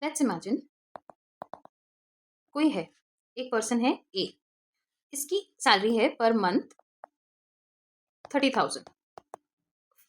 Let's imagine कोई है, एक पर्सन है ए, इसकी सैलरी है पर मंथ 30,000।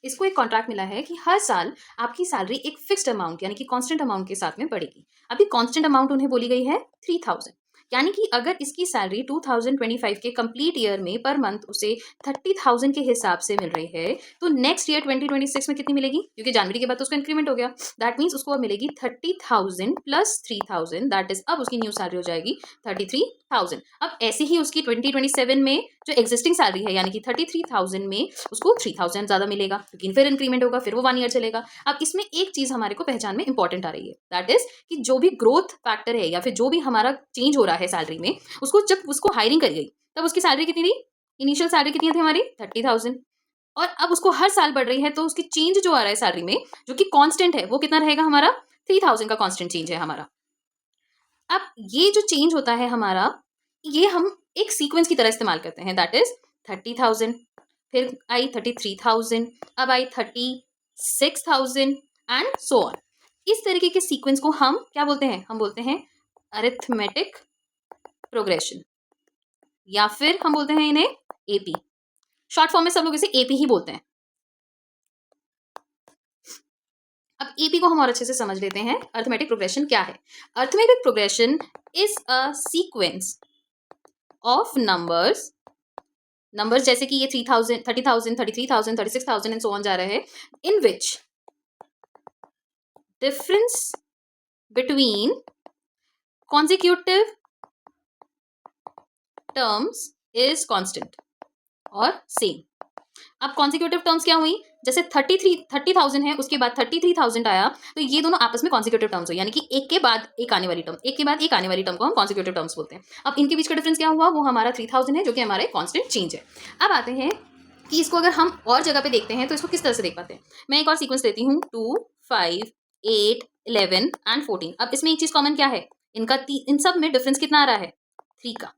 इसको एक कॉन्ट्रैक्ट मिला है कि हर साल आपकी सैलरी एक फिक्स्ड अमाउंट यानी कि कांस्टेंट अमाउंट के साथ में बढ़ेगी। अभी कांस्टेंट अमाउंट उन्हें बोली गई है 3,000, यानी कि अगर इसकी सैलरी 2025 के कंप्लीट ईयर में पर मंथ उसे 30,000 के हिसाब से मिल रही है, तो नेक्स्ट ईयर 2026 में कितनी मिलेगी? क्योंकि जनवरी के बाद तो उसका इंक्रीमेंट हो गया। दैट मीन्स उसको अब मिलेगी 30,000 प्लस 3,000, दैट इज अब उसकी न्यू सैलरी हो जाएगी 33,000। अब ऐसे ही उसकी 2027 में जो एग्जिस्टिंग सैलरी है यानी कि 33,000 में उसको 3,000 ज्यादा मिलेगा, लेकिन फिर इंक्रीमेंट होगा, फिर वो 1 ईयर चलेगा। अब इसमें एक चीज हमारे को पहचान में इंपॉर्टेंट आ रही है, दैट इज कि जो भी ग्रोथ फैक्टर है या फिर जो भी हमारा चेंज हो रहा है सैलरी में, उसको जब उसको हायरिंग करी गई तब उसकी सैलरी कितनी थी? इनिशियल सैलरी कितनी थी हमारी? 30,000। और अब उसको हर साल बढ़ रही है, तो उसकी चेंज जो आ रहा है सैलरी में जो कि कांस्टेंट है वो कितना रहेगा हमारा? 3,000 का कांस्टेंट चेंज है हमारा। अब ये जो चेंज होता है हमारा, ये हम एक सीक्वेंस की तरह इस्तेमाल करते हैं, दैट इज 30,000, फिर आई 33,000, अब आई 36,000 एंड सो ऑन। इस तरीके के सीक्वेंस को हम क्या बोलते हैं? हम बोलते हैं अरिथमेटिक प्रोग्रेशन, या फिर हम बोलते हैं इन्हें एपी। शॉर्ट फॉर्म में सब लोग इसे एपी ही बोलते हैं। अब एपी को हम और अच्छे से समझ लेते हैं। अरिथमेटिक प्रोग्रेशन क्या है? Arithmetic progression is a sequence of numbers जैसे कि ये 3,000, 30,000, 33,000, 36,000 एंड सो ऑन जा रहे हैं, in which difference between consecutive terms is constant और सेम। अब कॉन्जिक्यूटिव टर्म्स क्या हुई? जैसे 30,000 है, उसके बाद 33,000 आया, तो ये दोनों आपस में कॉन्जिक्यूटिव टर्म्स हुई, यानी कि एक के बाद एक आने वाली टर्म, एक के बाद एक आने वाली टर्म को हम कॉन्जिक्यूटिव टर्म्स बोलते हैं। अब इनके बीच का डिफरेंस क्या हुआ? वो हमारा 3,000 है, जो कि हमारा कांस्टेंट चेंज है। अब आते हैं कि इसको अगर हम और जगह पे देखते हैं तो इसको किस तरह से देख पाते हैं। मैं एक और सीक्वेंस देती हूँ, 2, 5, 8, 11 एंड 14। अब इसमें एक चीज कॉमन क्या है? इन सब में डिफरेंस कितना आ रहा है? 3 का।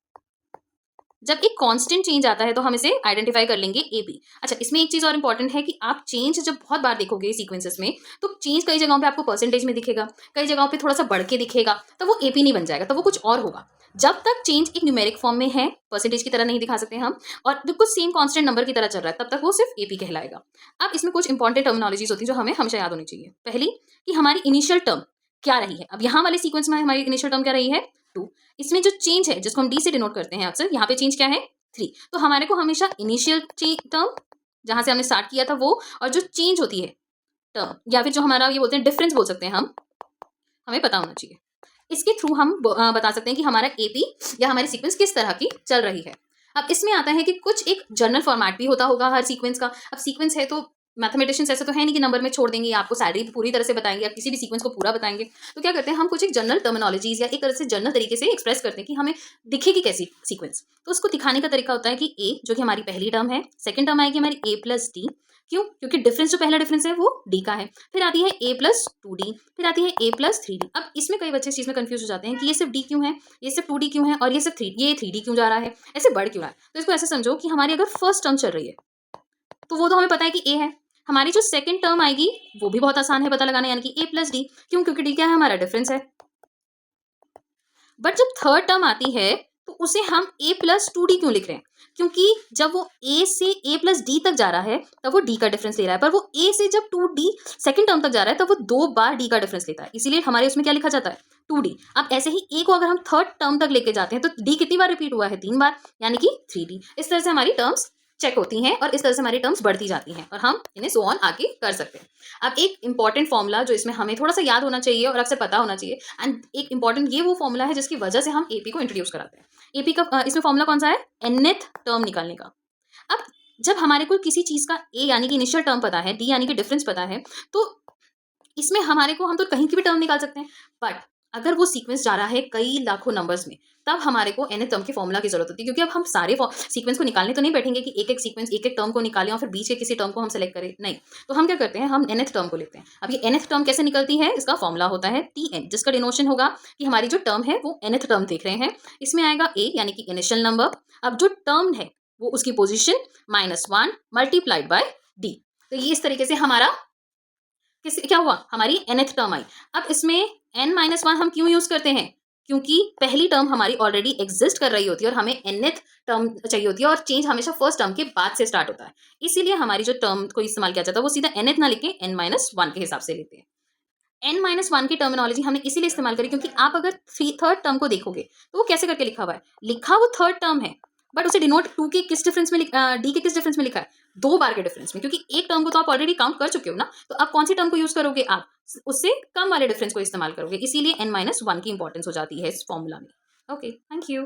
जब एक कांस्टेंट चेंज आता है तो हम इसे आइडेंटिफाई कर लेंगे ए बी। अच्छा, इसमें एक चीज और इंपॉर्टेंट है कि आप चेंज जब बहुत बार देखोगे सीक्वेंसेस में, तो चेंज कई जगहों पे आपको परसेंटेज में दिखेगा, कई जगहों पे थोड़ा सा बढ़ के दिखेगा, तो वो एपी नहीं बन जाएगा, तो वो कुछ और होगा। जब तक चेंज एक न्यूमेरिक फॉर्म में है, परसेंटेज की तरह नहीं दिखा सकते हम, और बिल्कुल सेम कांस्टेंट नंबर की तरह चल रहा है, तब तक वो सिर्फ एपी कहलाएगा। अब इसमें कुछ इंपॉर्टेंट टर्मिनोलॉजीज होती है जो हमें हमेशा याद होनी चाहिए। पहली कि हमारी इनिशियल टर्म क्या रही है। अब यहाँ वाले सीक्वेंस में हमारी इनिशियल टर्म क्या रही है? 2। इसमें जो चेंज है जिसको हम डी से डिनोट करते हैं अक्सर, यहाँ पे चेंज क्या है? 3। तो हमारे को हमेशा इनिशियल टर्म जहां से हमने स्टार्ट किया था वो, और जो चेंज होती है टर्म या फिर जो हमारा ये बोलते हैं डिफरेंस बोल सकते हैं हम, हमें पता होना चाहिए। इसके थ्रू हम बता सकते हैं कि हमारा एपी या हमारी सीक्वेंस किस तरह की चल रही है। अब इसमें आता है कि कुछ एक जर्नल फॉर्मेट भी होता होगा हर सीक्वेंस का। अब सीक्वेंस है तो मैथमेटिशियंस ऐसा तो है नहीं कि नंबर में छोड़ देंगे, आपको सैलरी पूरी तरह से बताएंगे या किसी भी सीक्वेंस को पूरा बताएंगे। तो क्या करते हैं हम, कुछ एक जनरल टर्मिनोलॉजीज या एक तरह से जनरल तरीके से एक्सप्रेस करते हैं कि हमें दिखेगी कैसी सीक्वेंस। तो उसको दिखाने का तरीका होता है कि ए जो कि हमारी पहली टर्म है, सेकंड टर्म आएगी हमारी ए प्लस डी। क्यों? क्योंकि डिफरेंस जो पहला डिफरेंस है वो डी का है। फिर आती है ए प्लस 2d, फिर आती है ए प्लस 3d। अब इसमें कई बच्चे इस चीज में कंफ्यूज हो जाते हैं कि ये सिर्फ डी क्यों है, ये सिर्फ 2d क्यों है, और ये सिर्फ 3d क्यों जा रहा है, ऐसे बढ़ क्यों रहा है। तो इसको ऐसे समझो कि हमारी अगर फर्स्ट टर्म चल रही है तो वो तो हमें पता है कि ए है। हमारी जो सेकंड टर्म आएगी वो भी बहुत आसान है पता लगाना, यानी कि ए प्लस डी। क्यों? क्योंकि डी क्या है? हमारा डिफरेंस है। बट जब थर्ड टर्म आती है तो उसे हम ए प्लस 2d क्यों लिख रहे हैं? क्योंकि जब वो ए से ए प्लस डी तक जा रहा है तब वो डी का डिफरेंस ले रहा है, पर वो ए से जब 2d सेकंड टर्म तक जा रहा है तब वो 2 बार डी का डिफरेंस लेता है, इसीलिए हमारे उसमें क्या लिखा जाता है? 2d। अब ऐसे ही ए को अगर हम थर्ड टर्म तक लेके जाते हैं तो डी कितनी बार रिपीट हुआ है? 3 बार, यानी कि 3d। इस तरह से हमारी टर्म्स चेक होती हैं और इस तरह से हमारी टर्म्स बढ़ती जाती हैं और हम इन्हें सो ऑन आगे कर सकते हैं। अब एक इंपॉर्टेंट फॉर्मूला जो इसमें हमें थोड़ा सा याद होना चाहिए और अक्सर पता होना चाहिए, एंड एक इंपॉर्टेंट ये वो फॉर्मूला है जिसकी वजह से हम एपी को इंट्रोड्यूस कराते हैं। एपी का इसमें फॉर्मूला कौन सा है? nth टर्म निकालने का। अब जब हमारे को किसी चीज का ए यानी कि इनिशियल टर्म पता है, डी यानी कि डिफरेंस पता है, तो इसमें हमारे को हम तो कहीं की भी टर्म निकाल सकते हैं। बट अगर वो सीक्वेंस जा रहा है कई लाखों नंबर्स में, तब हमारे को nth टर्म के फॉर्मूला की जरूरत होती है, क्योंकि अब हम सारे सीक्वेंस को निकालने तो नहीं बैठेंगे कि एक एक सीक्वेंस एक एक टर्म को निकालें और फिर बीच के किसी टर्म को हम सेलेक्ट करें, नहीं। तो हम क्या करते हैं, हम nth टर्म को लेते हैं। अब ये nth टर्म कैसे निकलती है? इसका फॉर्मूला होता है tn, जिसका डिनोशन होगा कि हमारी जो टर्म है वो nth टर्म देख रहे हैं, इसमें आएगा a यानी कि इनिशियल नंबर, अब जो टर्म है वो उसकी पोजिशन -1 मल्टीप्लाइड बाय d। तो ये इस तरीके से हमारा किस क्या हुआ, हमारी nth टर्म आई। अब इसमें n-1 हम क्यों यूज करते हैं? क्योंकि पहली टर्म हमारी ऑलरेडी एग्जिस्ट कर रही होती है और हमें nth टर्म चाहिए होती है और चेंज हमेशा फर्स्ट टर्म के बाद से स्टार्ट होता है। इसीलिए हमारी जो टर्म को इस्तेमाल किया जाता है वो सीधा nth ना लिखे n-1 के हिसाब से लेते हैं। n-1 की टर्मिनोलॉजी हमने इसीलिए इस्तेमाल करी क्योंकि आप अगर थर्ड टर्म को देखोगे तो वो कैसे करके लिखा हुआ है, लिखा वो थर्ड टर्म है बट उसे डिनोट टू के किस डिफरेंस में डी के किस डिफरेंस में लिखा है, 2 बार के डिफरेंस में, क्योंकि एक टर्म को तो आप ऑलरेडी काउंट कर चुके हो ना, तो आप कौन सी टर्म को यूज करोगे, आप उससे कम वाले डिफरेंस को इस्तेमाल करोगे। इसीलिए n-1 की इंपॉर्टेंस हो जाती है इस फॉर्मूला में। Okay, thank you.